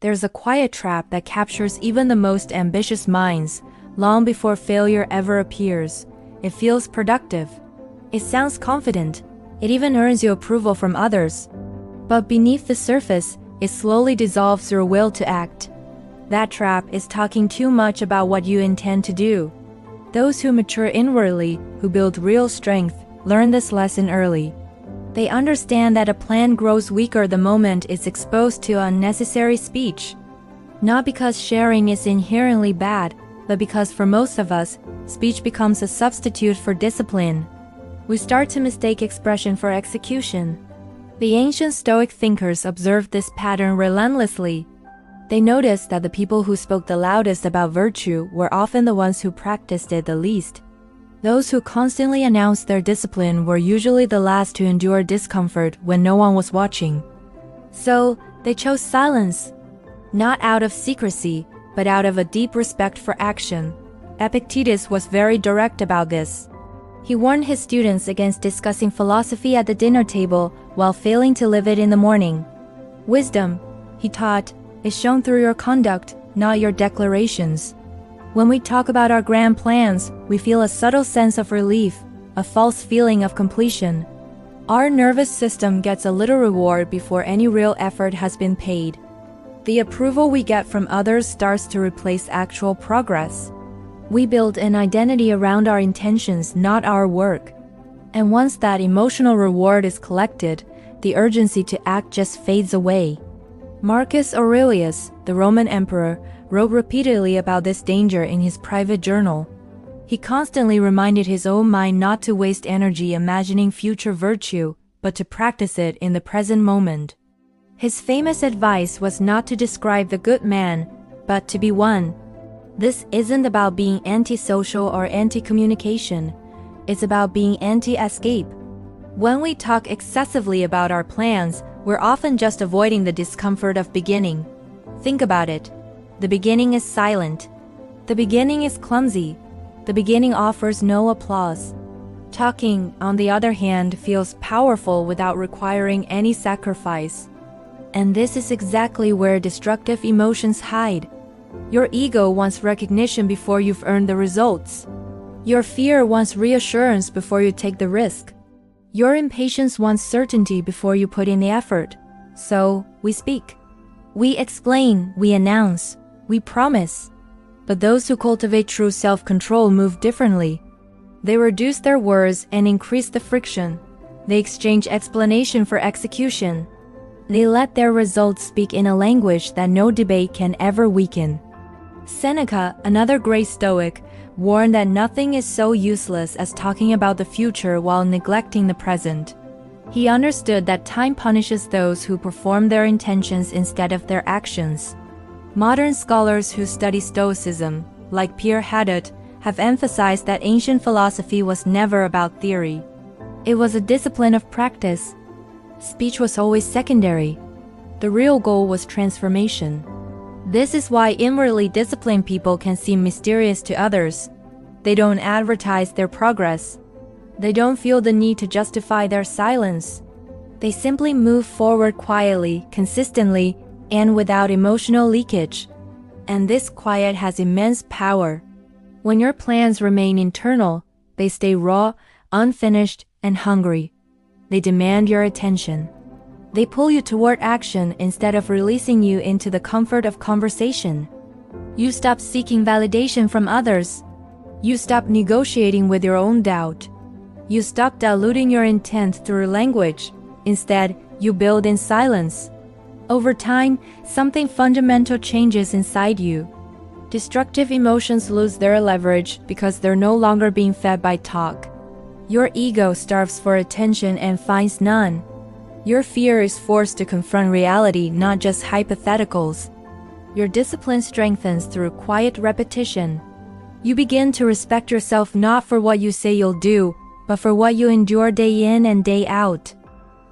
There's a quiet trap that captures even the most ambitious minds, long before failure ever appears. It feels productive. It sounds confident. It even earns you approval from others. But beneath the surface, it slowly dissolves your will to act. That trap is talking too much about what you intend to do. Those who mature inwardly, who build real strength, learn this lesson early. They understand that a plan grows weaker the moment it's exposed to unnecessary speech. Not because sharing is inherently bad, but because for most of us, speech becomes a substitute for discipline. We start to mistake expression for execution. The ancient Stoic thinkers observed this pattern relentlessly. They noticed that the people who spoke the loudest about virtue were often the ones who practiced it the least. Those who constantly announced their discipline were usually the last to endure discomfort when no one was watching. So, they chose silence, not out of secrecy, but out of a deep respect for action. Epictetus was very direct about this. He warned his students against discussing philosophy at the dinner table while failing to live it in the morning. Wisdom, he taught, is shown through your conduct, not your declarations. When we talk about our grand plans, we feel a subtle sense of relief, a false feeling of completion. Our nervous system gets a little reward before any real effort has been paid. The approval we get from others starts to replace actual progress. We build an identity around our intentions, not our work. And once that emotional reward is collected, the urgency to act just fades away. Marcus Aurelius, the Roman emperor, wrote repeatedly about this danger in his private journal. He constantly reminded his own mind not to waste energy imagining future virtue, but to practice it in the present moment. His famous advice was not to describe the good man, but to be one. This isn't about being antisocial or anti-communication. It's about being anti-escape. When we talk excessively about our plans, we're often just avoiding the discomfort of beginning. Think about it. The beginning is silent. The beginning is clumsy. The beginning offers no applause. Talking, on the other hand, feels powerful without requiring any sacrifice. And this is exactly where destructive emotions hide. Your ego wants recognition before you've earned the results. Your fear wants reassurance before you take the risk. Your impatience wants certainty before you put in the effort. So, we speak. We explain, we announce, we promise. But those who cultivate true self-control move differently. They reduce their words and increase the friction. They exchange explanation for execution. They let their results speak in a language that no debate can ever weaken. Seneca, another great Stoic, warned that nothing is so useless as talking about the future while neglecting the present. He understood that time punishes those who perform their intentions instead of their actions. Modern scholars who study Stoicism, like Pierre Hadot, have emphasized that ancient philosophy was never about theory. It was a discipline of practice. Speech was always secondary. The real goal was transformation. This is why inwardly disciplined people can seem mysterious to others. They don't advertise their progress. They don't feel the need to justify their silence. They simply move forward quietly, consistently, and without emotional leakage. And this quiet has immense power. When your plans remain internal, they stay raw, unfinished, and hungry. They demand your attention. They pull you toward action instead of releasing you into the comfort of conversation. You stop seeking validation from others. You stop negotiating with your own doubt. You stop diluting your intent through language. Instead, you build in silence. Over time, something fundamental changes inside you. Destructive emotions lose their leverage because they're no longer being fed by talk. Your ego starves for attention and finds none. Your fear is forced to confront reality, not just hypotheticals. Your discipline strengthens through quiet repetition. You begin to respect yourself not for what you say you'll do, but for what you endure day in and day out.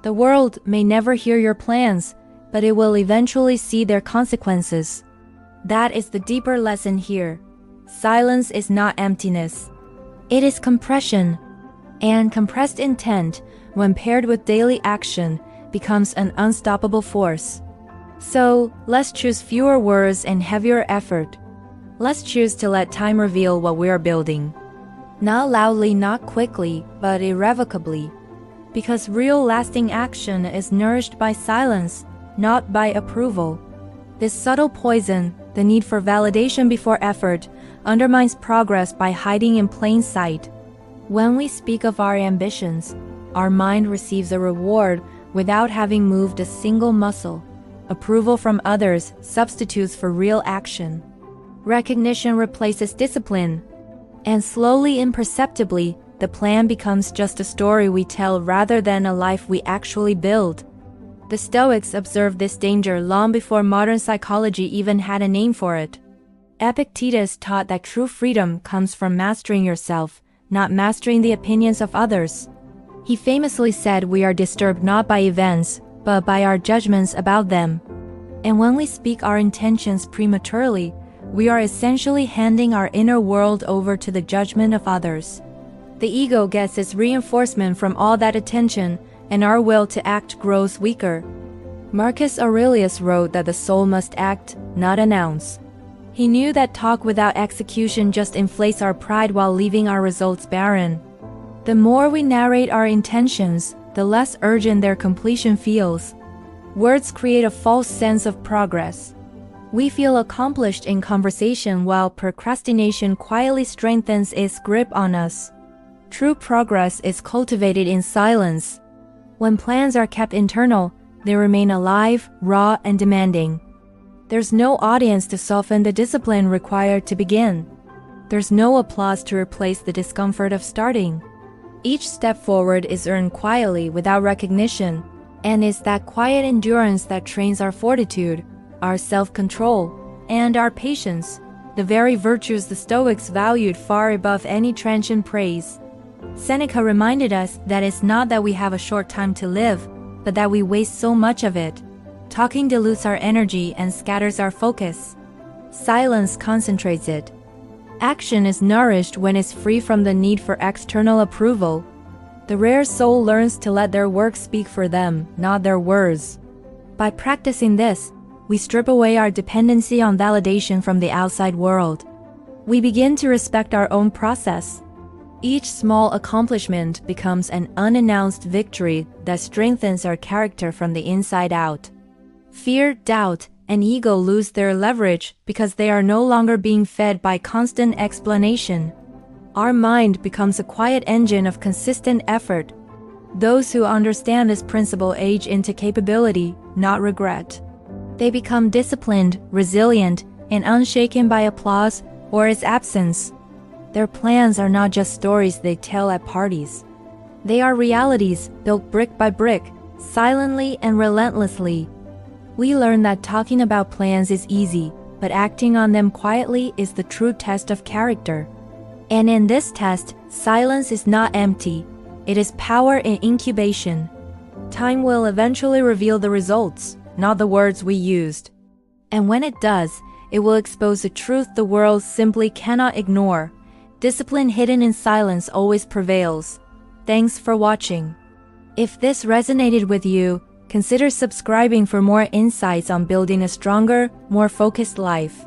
The world may never hear your plans, but it will eventually see their consequences. That is the deeper lesson here. Silence is not emptiness. It is compression. And compressed intent, when paired with daily action, becomes an unstoppable force. So, let's choose fewer words and heavier effort. Let's choose to let time reveal what we are building. Not loudly, not quickly, but irrevocably. Because real lasting action is nourished by silence, not by approval. This subtle poison, the need for validation before effort, undermines progress by hiding in plain sight. When we speak of our ambitions, our mind receives a reward without having moved a single muscle. Approval from others substitutes for real action. Recognition replaces discipline. And slowly, imperceptibly, the plan becomes just a story we tell rather than a life we actually build. The Stoics observed this danger long before modern psychology even had a name for it. Epictetus taught that true freedom comes from mastering yourself, not mastering the opinions of others. He famously said we are disturbed not by events, but by our judgments about them. And when we speak our intentions prematurely, we are essentially handing our inner world over to the judgment of others. The ego gets its reinforcement from all that attention, and our will to act grows weaker. Marcus Aurelius wrote that the soul must act, not announce. He knew that talk without execution just inflates our pride while leaving our results barren. The more we narrate our intentions, the less urgent their completion feels. Words create a false sense of progress. We feel accomplished in conversation while procrastination quietly strengthens its grip on us. True progress is cultivated in silence. When plans are kept internal, they remain alive, raw, and demanding. There's no audience to soften the discipline required to begin. There's no applause to replace the discomfort of starting. Each step forward is earned quietly without recognition, and it's that quiet endurance that trains our fortitude, our self-control, and our patience, the very virtues the Stoics valued far above any transient praise. Seneca reminded us that it's not that we have a short time to live, but that we waste so much of it. Talking dilutes our energy and scatters our focus. Silence concentrates it. Action is nourished when it's free from the need for external approval. The rare soul learns to let their work speak for them, not their words. By practicing this, we strip away our dependency on validation from the outside world. We begin to respect our own process. Each small accomplishment becomes an unannounced victory that strengthens our character from the inside out. Fear, doubt, and ego lose their leverage because they are no longer being fed by constant explanation. Our mind becomes a quiet engine of consistent effort. Those who understand this principle age into capability, not regret. They become disciplined, resilient, and unshaken by applause or its absence. Their plans are not just stories they tell at parties. They are realities built brick by brick, silently and relentlessly. We learn that talking about plans is easy, but acting on them quietly is the true test of character. And in this test, silence is not empty. It is power in incubation. Time will eventually reveal the results, not the words we used. And when it does, it will expose the truth the world simply cannot ignore. Discipline hidden in silence always prevails. Thanks for watching. If this resonated with you, consider subscribing for more insights on building a stronger, more focused life.